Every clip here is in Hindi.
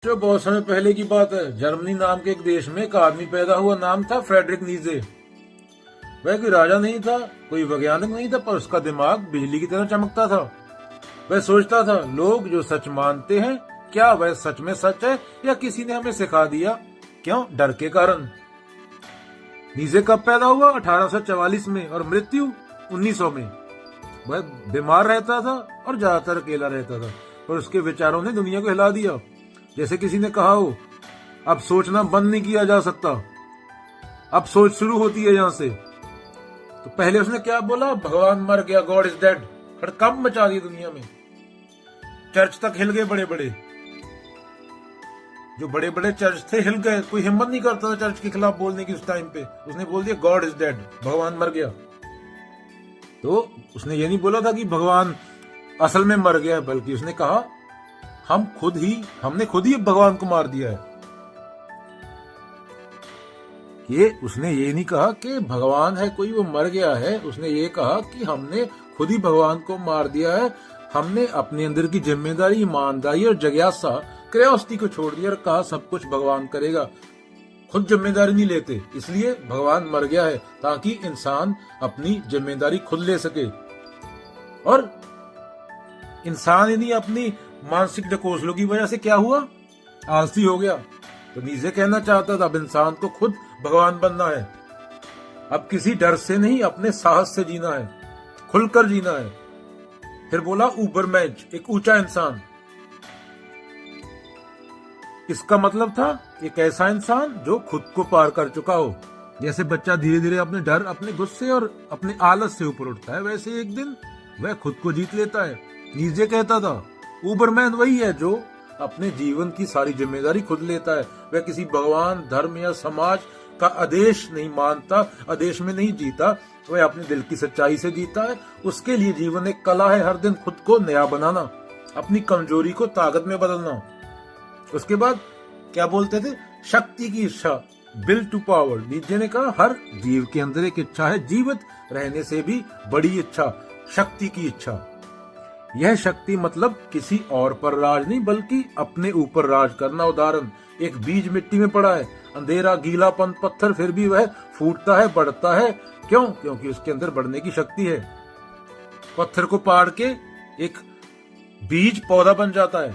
जो बहुत समय पहले की बात है, जर्मनी नाम के एक देश में एक आदमी पैदा हुआ। नाम था फ्रेडरिक नीजे। वह कोई राजा नहीं था, कोई वैज्ञानिक नहीं था, पर उसका दिमाग बिजली की तरह चमकता था। वह सोचता था, लोग जो सच मानते हैं, क्या वह सच में सच है या किसी ने हमें सिखा दिया? क्यों? डर के कारण। नीजे कब पैदा हुआ? 1844 में, और मृत्यु 1900 में। वह बीमार रहता था और ज्यादातर अकेला रहता था, पर उसके विचारों ने दुनिया को हिला दिया। जैसे किसी ने कहा हो, अब सोचना बंद नहीं किया जा सकता, अब सोच शुरू होती है यहां से। तो पहले उसने क्या बोला? भगवान मर गया, गॉड इज डेड। हड़कंप मचा दी दुनिया में। चर्च तक हिल गए, बड़े बड़े जो बड़े बड़े चर्च थे हिल गए। कोई हिम्मत नहीं करता था चर्च के खिलाफ बोलने की। उस टाइम पे उसने बोल दिया गॉड इज डेड, भगवान मर गया। तो उसने ये नहीं बोला था कि भगवान असल में मर गया, बल्कि उसने कहा हमने खुद ही भगवान को मार दिया है। उसने ये नहीं कहा कि भगवान है कोई, वो मर गया है। उसने ये कहा कि हमने खुद ही भगवान को मार दिया है। हमने अपने अंदर की जिम्मेदारी, ईमानदारी और जिज्ञासा, क्यूरियोसिटी को छोड़ दिया और कहा सब कुछ भगवान करेगा। खुद जिम्मेदारी नहीं लेते, इसलिए भगवान मर गया है, ताकि इंसान अपनी जिम्मेदारी खुद ले सके। और इंसान यदि अपनी मानसिक ढकोसलों की वजह से क्या हुआ? आलसी हो गया। तो नीजे कहना चाहता था, अब इंसान को खुद भगवान बनना है। अब किसी डर से नहीं, अपने साहस से जीना है, खुलकर जीना है। फिर बोला ऊबरमेंश, एक ऊंचा इंसान। इसका मतलब था एक ऐसा इंसान जो खुद को पार कर चुका हो। जैसे बच्चा धीरे धीरे अपने डर, अपने गुस्से और अपने आलस से ऊपर उठता है, वैसे एक दिन वह खुद को जीत लेता है। नीजे कहता था ऊबरमैन वही है जो अपने जीवन की सारी जिम्मेदारी खुद लेता है। वह किसी भगवान, धर्म या समाज का आदेश नहीं मानता, आदेश में नहीं जीता। वह अपने दिल की सच्चाई से जीता है। उसके लिए जीवन एक कला है, हर दिन खुद को नया बनाना, अपनी कमजोरी को ताकत में बदलना। उसके बाद क्या बोलते थे? शक्ति की इच्छा, विल टू पावर। नीचे ने कहा हर जीव के अंदर एक इच्छा है, जीवित रहने से भी बड़ी इच्छा, शक्ति की इच्छा। यह शक्ति मतलब किसी और पर राज नहीं, बल्कि अपने ऊपर राज करना। उदाहरण, एक बीज मिट्टी में पड़ा है, अंधेरा, गीलापन, पत्थर, फिर भी वह फूटता है, बढ़ता है। क्यों? क्योंकि उसके अंदर बढ़ने की शक्ति है। पत्थर को पाड़ के एक बीज पौधा बन जाता है।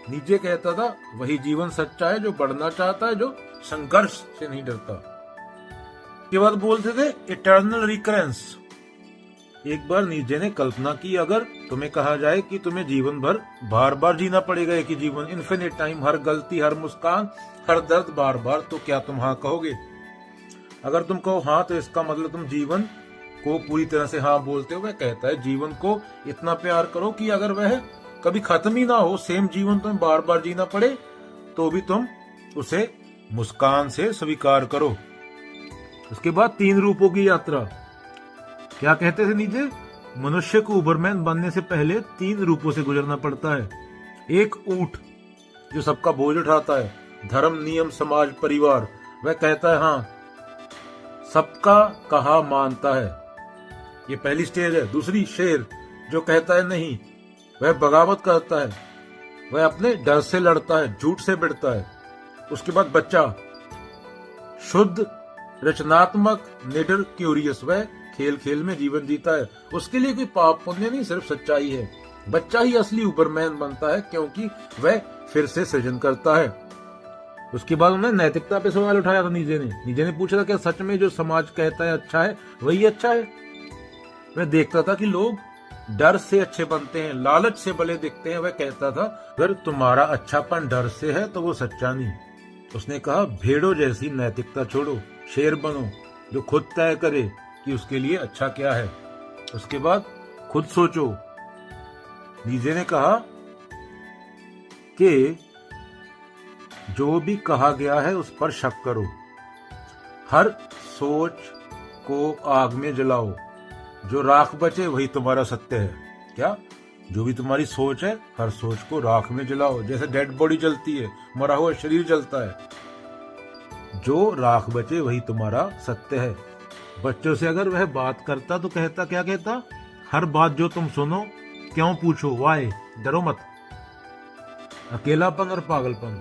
नीचे कहता था वही जीवन सच्चा है जो बढ़ना चाहता है, जो संघर्ष से नहीं डरता। के बाद बोलते थे इटर्नल रिकरेंस। एक बार नीचे ने कल्पना की, अगर तुम्हें कहा जाए कि तुम्हें जीवन भर बार बार जीना पड़ेगा एक ही जीवन, इन्फिनिट टाइम, हर गलती, हर मुस्कान, हर दर्द बार बार, तो क्या तुम हाँ कहोगे? अगर तुम कहो हाँ, तो इसका मतलब तुम जीवन को पूरी तरह से हाँ बोलते हो। वह कहता है जीवन को इतना प्यार करो कि अगर वह कभी खत्म ही ना हो, सेम जीवन तुम्हें बार बार जीना पड़े, तो भी तुम उसे मुस्कान से स्वीकार करो। उसके बाद 3 रूपों की यात्रा। क्या कहते थे नीचे? मनुष्य को ऊबरमैन बनने से पहले 3 रूपों से गुजरना पड़ता है। एक ऊंट जो सबका बोझ उठाता है, धर्म, नियम, समाज, परिवार। वह कहता है हाँ, सबका कहा मानता है, ये पहली स्टेज है। दूसरी, शेर जो कहता है नहीं, वह बगावत करता है, वह अपने डर से लड़ता है, झूठ से भिड़ता है। उसके बाद बच्चा, शुद्ध, रचनात्मक, निडर, क्यूरियस। वह खेल खेल में जीवन जीता है, उसके लिए कोई पाप पुण्य नहीं, सिर्फ सच्चाई है। बच्चा ही असली ऊबरमैन बनता है, क्योंकि वह फिर से सृजन करता है। उसके बाद उन्होंने नैतिकता पे सवाल उठाया था नीचे ने पूछा था क्या सच में जो समाज कहता है अच्छा है वही अच्छा है? वह देखता था कि लोग डर से अच्छे बनते हैं, लालच से भले दिखते हैं। वह कहता था अगर तुम्हारा अच्छापन डर से है तो वो सच्चा नहीं। उसने कहा भेड़ों जैसी नैतिकता छोड़ो, शेर बनो जो खुद तय करे कि उसके लिए अच्छा क्या है। उसके बाद खुद सोचो। नीचे ने कहा कि जो भी कहा गया है उस पर शक करो, हर सोच को आग में जलाओ, जो राख बचे वही तुम्हारा सत्य है। क्या? जो भी तुम्हारी सोच है, हर सोच को राख में जलाओ। जैसे डेड बॉडी जलती है, मरा हुआ शरीर जलता है। जो राख बचे वही तुम्हारा सत्य है। बच्चों से अगर वह बात करता तो कहता, क्या कहता? हर बात जो तुम सुनो क्यों पूछो, वाई, डरो मत। अकेलापन और पागलपन।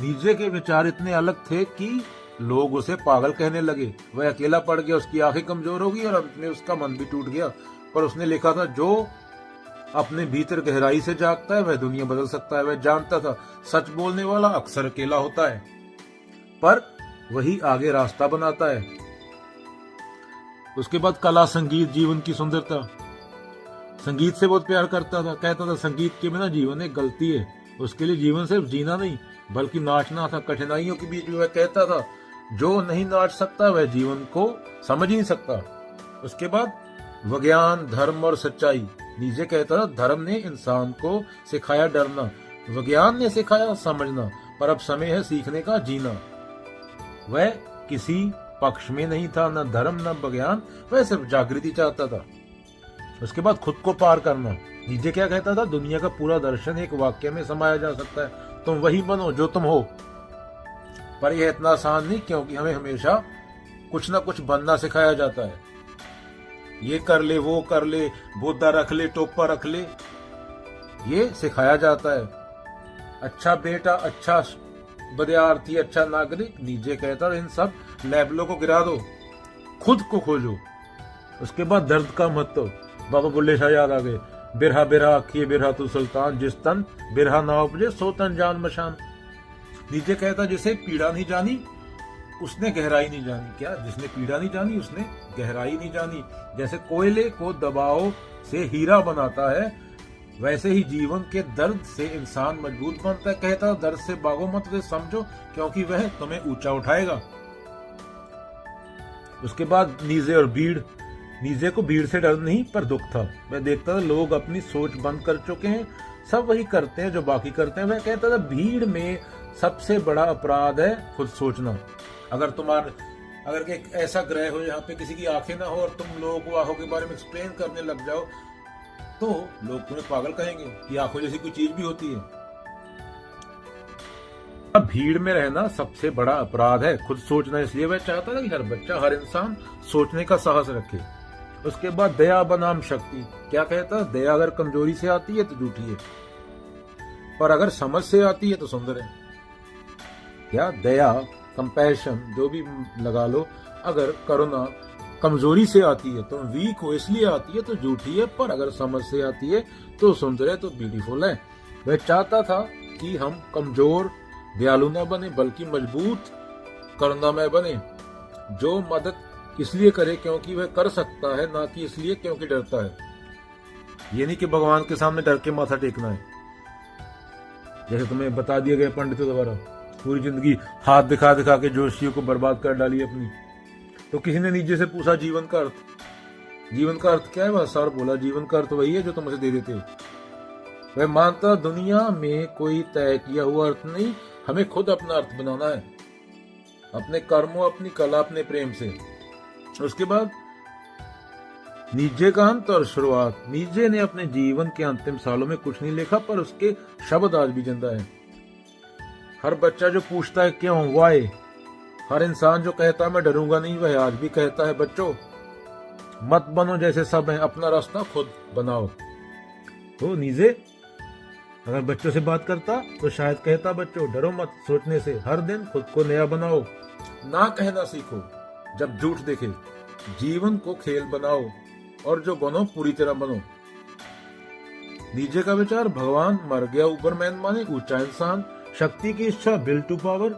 नीचे के विचार इतने अलग थे कि लोग उसे पागल कहने लगे। वह अकेला पड़ गया, उसकी आंखें कमजोर हो गई और अंत में उसका मन भी टूट गया। पर उसने लिखा था, जो अपने भीतर गहराई से जागता है वह दुनिया बदल सकता है। वह जानता था सच बोलने वाला अक्सर अकेला होता है, पर वही आगे रास्ता बनाता है। उसके बाद कला, संगीत, जीवन की सुंदरता। संगीत से बहुत प्यार करता था। कहता था संगीत के बिना जीवन एक गलती है। उसके लिए जीवन सिर्फ जीना नहीं बल्कि नाचना था। कठिनाइयों के बीच में वह कहता था, जो नहीं नाच सकता वह जीवन को समझ ही नहीं सकता। उसके बाद विज्ञान, धर्म और सच्चाई। नीचे कहता था, धर्म ने इंसान को सिखाया डरना, विज्ञान ने सिखाया समझना, पर अब समय है सीखने का, जीना। वह किसी पक्ष में नहीं था, न धर्म न विज्ञान, वह सिर्फ जागृति चाहता था। उसके बाद खुद को पार करना। नीचे क्या कहता था, दुनिया का पूरा दर्शन एक वाक्य में समाया जा सकता है, तुम वही बनो जो तुम हो। पर यह इतना आसान नहीं, क्योंकि हमें हमेशा कुछ न कुछ बनना सिखाया जाता है। ये कर ले, वो कर ले, बोधा रख ले, टोपा रख ले, ये सिखाया जाता है। अच्छा बेटा, अच्छा विद्यार्थी, अच्छा नागरिक। नीचे कहता इन सब लेबलों को गिरा दो, खुद को खोजो। उसके बाद दर्द का महत्व। बाबा बुल्ले शाह याद आ गए। बिरहा बिरहा आखिए बिरहा तू सुल्तान, जिस तन बिरहा ना उपजे सो तन जान मशान। नीचे कहता, जिसे पीड़ा नहीं जानी उसने गहराई नहीं जानी। क्या? जिसने पीड़ा नहीं जानी उसने गहराई नहीं जानी। जैसे कोयले को दबाव से हीरा बनाता है, वैसे ही जीवन के दर्द से इंसान मजबूत बनता है। कहता, दर्द से भागो मत, उसे समझो, क्योंकि वह तुम्हें ऊंचा उठाएगा। उसके बाद नीजे और भीड़। नीजे को भीड़ से डर नहीं पर दुख था। वह देखता था लोग अपनी सोच बंद कर चुके हैं, सब वही करते हैं जो बाकी करते हैं। वह कहता था, भीड़ में सबसे बड़ा अपराध है खुद सोचना। अगर एक ऐसा ग्रह हो जहाँ पे किसी की आंखें ना हो और तुम लोगों को आंखों के बारे में एक्सप्लेन करने लग जाओ, तो लोग तुम्हें पागल कहेंगे कि आंखों जैसी कोई चीज भी होती है। अब भीड़ में रहना सबसे बड़ा अपराध है खुद सोचना। इसलिए वह चाहता था कि हर बच्चा, हर इंसान सोचने का साहस रखे। उसके बाद दया बनाम शक्ति। क्या कहता? दया अगर कमजोरी से आती है तो झूठी है, पर अगर समझ से आती है तो सुंदर है। क्या? दया, कंपैशन, जो भी लगा लो, अगर करुणा कमजोरी से आती है, तो वीक हो इसलिए आती है तो झूठी है, पर अगर समझ से आती है तो सुंदर है, तो ब्यूटीफुल है। वह चाहता था कि हम कमजोर दयालु न बने बल्कि मजबूत करुणामय बने, जो मदद इसलिए करे क्योंकि वह कर सकता है, ना कि इसलिए क्योंकि डरता है। ये नहीं कि भगवान के सामने डर के माथा टेकना है। जैसे तुम्हें बता दिया गया पंडितों द्वारा, पूरी जिंदगी हाथ दिखा दिखा के जोशियों को बर्बाद कर डाली अपनी। तो किसी ने नीचे से पूछा, जीवन का अर्थ? जीवन का अर्थ क्या है? वह सर बोला, जीवन का अर्थ वही है जो तुम उसे दे देते हो। वह मानता, दुनिया में कोई तय किया हुआ अर्थ नहीं, हमें खुद अपना अर्थ बनाना है, अपने कर्मों, अपनी कला, अपने प्रेम से। उसके बाद नीचे का अंत और शुरुआत। नीचे ने अपने जीवन के अंतिम सालों में कुछ नहीं लिखा, पर उसके शब्द आज भी जिंदा है। हर बच्चा जो पूछता है क्यों, वाई, हर इंसान जो कहता है मैं डरूंगा नहीं, वह आज भी कहता है, बच्चों मत बनो जैसे सब हैं, अपना रास्ता खुद बनाओ। तो नीचे अगर बच्चों से बात करता तो शायद कहता, बच्चों डरो मत सोचने से, हर दिन खुद को नया बनाओ, ना कहना सीखो जब झूठ देखे, जीवन को खेल बनाओ और जो बनो पूरी तरह बनो। नीचे का विचार, भगवान मर गया ऊपरमैन माने ऊंचा इंसान, शक्ति की इच्छा विल टू पावर,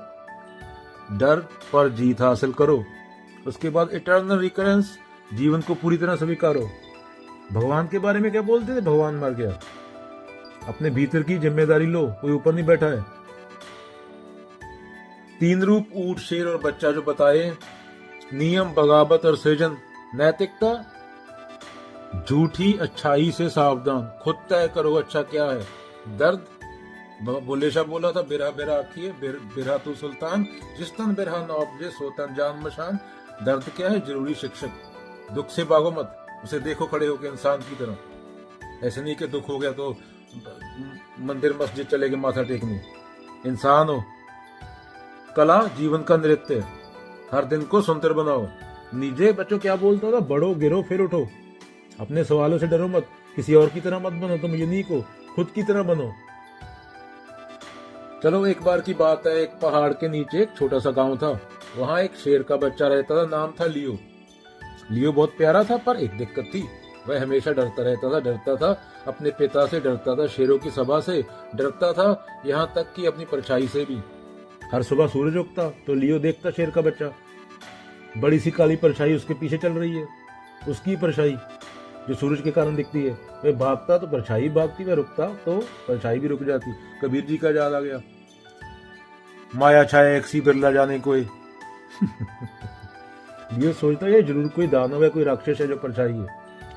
डर पर जीत हासिल करो। उसके बाद इटर्नल रिकरेंस, जीवन को पूरी तरह स्वीकारो। भगवान के बारे में क्या बोलते थे? भगवान मर गया, अपने भीतर की जिम्मेदारी लो, कोई ऊपर नहीं बैठा है। तीन रूप, ऊंट, शेर और बच्चा जो बताए, नियम, बगावत और सृजन, नैतिकता, झूठी अच्छाई से सावधान, खुद तय करो अच्छा क्या है। दर्द, बुल्ले शाह बोला था, बिरहा बिरहा आखिए बिरहा तू सुल्तान, जिस तन बिरहा ना उपजे सो तन जान मशान। दर्द क्या है? जरूरी शिक्षक। दुख से भागो मत, उसे देखो खड़े होकर इंसान की तरह। ऐसे नहीं कि दुख हो गया तो मंदिर मस्जिद चले गए माथा टेकने। इंसान हो। कला, जीवन का नृत्य, हर दिन को सुंदर बनाओ। नीचे बच्चों क्या बोलता था? बढ़ो, गिरो, फिर उठो, अपने सवालों से डरो मत, किसी और की तरह मत बनो, तुम यूनिक हो, खुद की तरह बनो। चलो एक बार की बात है, एक पहाड़ के नीचे एक छोटा सा गांव था। वहां एक शेर का बच्चा रहता था, नाम था लियो। लियो बहुत प्यारा था, पर एक दिक्कत थी, वह हमेशा डरता था अपने पिता से, डरता था शेरों की सभा से, डरता था यहाँ तक कि अपनी परछाई से भी। हर सुबह सूरज उगता तो लियो देखता शेर का बच्चा, बड़ी सी काली परछाई उसके पीछे चल रही है, उसकी परछाई जो सूरज के कारण दिखती है। वह भागता तो परछाई भागती, वह रुकता तो परछाई भी रुक जाती। कबीर जी का याद आ गया, माया छाया एक सी बिरला जाने कोई। ये सोचता है जरूर कोई दानव है, कोई राक्षस है जो परछाई है,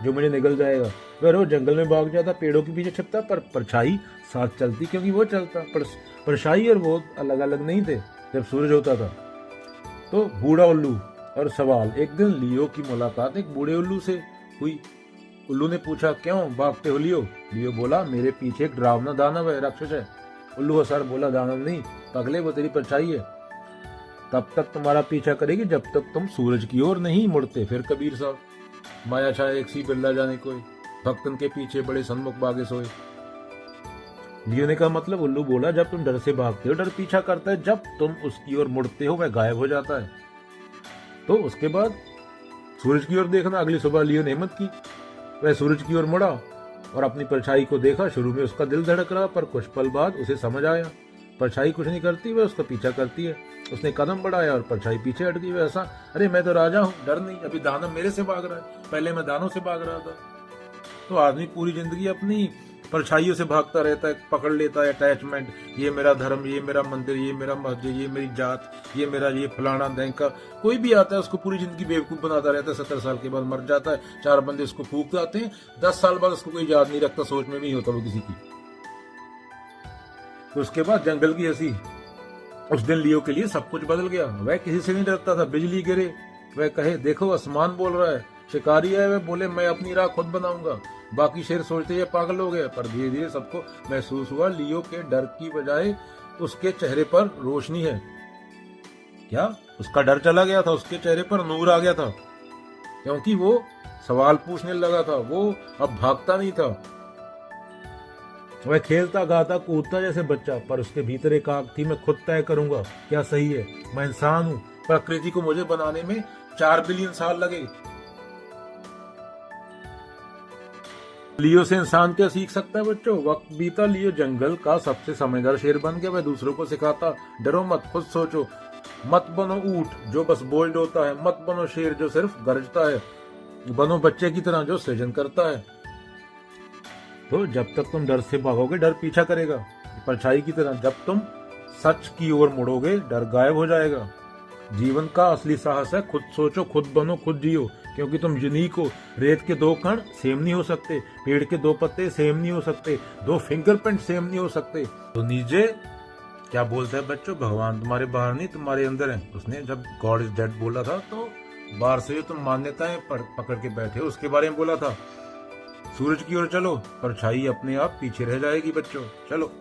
जो मुझे निगल जाएगा। वह रोज जंगल में भाग जाता, पेड़ों के पीछे छिपता, पर परछाई साथ चलती क्योंकि वो चलता। परछाई और वो अलग अलग नहीं थे। जब सूरज होता था तो बूढ़ा उल्लू और सवाल। एक दिन लियो की मुलाकात एक बूढ़े उल्लू से हुई। उल्लू ने पूछा, क्यों भागते हो लियो? लियो बोला, मेरे पीछे एक डरावना दानव है, राक्षस है। उल्लू हंसकर बोला, दानव नहीं पगले, वो तेरी परछाई है। तब तक तुम्हारा पीछा करेगी जब तक तुम सूरज की ओर नहीं मुड़ते। फिर कबीर साहब, माया छाया एक सी बिरला जाने कोई, भक्तन के पीछे बड़े सन्मुख भागे सोए। लियो ने कहा, मतलब? उल्लू बोला, जब तुम डर से भागते हो डर पीछा करता है, जब तुम उसकी ओर मुड़ते हो वह गायब हो जाता है। तो उसके बाद सूरज की ओर देखना। अगली सुबह लियो ने हिम्मत की, वह सूरज की ओर मुड़ा और अपनी परछाई को देखा। शुरू में उसका दिल धड़क रहा, पर कुछ पल बाद उसे समझ आया परछाई कुछ नहीं करती, वह उसका पीछा करती है। उसने कदम बढ़ाया और परछाई पीछे हट गई। वह ऐसा, अरे मैं तो राजा हूँ, डर नहीं, अभी दानव मेरे से भाग रहा है, पहले मैं दानव से भाग रहा था। तो आदमी पूरी जिंदगी अपनी परछाइयों से भागता रहता है, पकड़ लेता है अटैचमेंट, ये मेरा धर्म, ये मेरा मंदिर, ये मेरा मस्जिद, ये मेरी जात, ये मेरा ये फलाना ढेंका। कोई भी आता है उसको पूरी जिंदगी बेवकूफ बनाता रहता है। 70 साल के बाद मर जाता है, 4 बंदे उसको फूक जाते हैं, 10 साल बाद उसको कोई याद नहीं रखता, सोच में भी नहीं होता वो किसी की। तो उसके बाद जंगल की हंसी। उस दिन लियो के लिए सब कुछ बदल गया। वह किसी से नहीं डरता था, बिजली गिरे वह कहे देखो आसमान बोल रहा है, शिकारी है वह बोले मैं अपनी राह खुद बनाऊंगा। बाकी शेर सोचते ये पागल हो गया, पर धीरे धीरे सबको महसूस हुआ लियो के डर की बजाय उसके चेहरे पर रोशनी है। क्या उसका डर चला गया था, उसके चेहरे पर नूर आ गया था, क्योंकि वो सवाल पूछने लगा था, वो अब भागता नहीं था। वह खेलता गाता कूदता जैसे बच्चा, पर उसके भीतर एक आग थी, मैं खुद तय करूंगा क्या सही है, मैं इंसान हूं, प्रकृति को मुझे बनाने में 4 बिलियन साल लगे। लियो से इंसान क्या सीख सकता है बच्चों? वक्त बीता, लियो जंगल का सबसे समझदार शेर बन गया। वह दूसरों को सिखाता, डरो मत, खुद सोचो, मत बनो ऊंट जो बस बोल्ड होता है, मत बनो शेर जो सिर्फ गरजता है, बनो बच्चे की तरह जो सृजन करता है। तो जब तक तुम डर से भागोगे डर पीछा करेगा, परछाई की तरह। जब तुम सच की ओर मुड़ोगे डर गायब हो जाएगा। जीवन का असली साहस है खुद सोचो, खुद बनो, खुद जियो, क्योंकि तुम यूनिक हो। रेत के 2 कण सेम नहीं हो सकते, पेड़ के 2 पत्ते सेम नहीं हो सकते, 2 फिंगरप्रिंट सेम नहीं हो सकते। तो नीचे क्या बोलता है बच्चों, भगवान तुम्हारे बाहर नहीं तुम्हारे अंदर है। उसने जब गॉड इज डेड बोला था तो बाहर से जो तुम मान्यताएं पकड़ के बैठे हो उसके बारे में बोला था। सूरज की ओर चलो, परछाई अपने आप पीछे रह जाएगी बच्चों, चलो।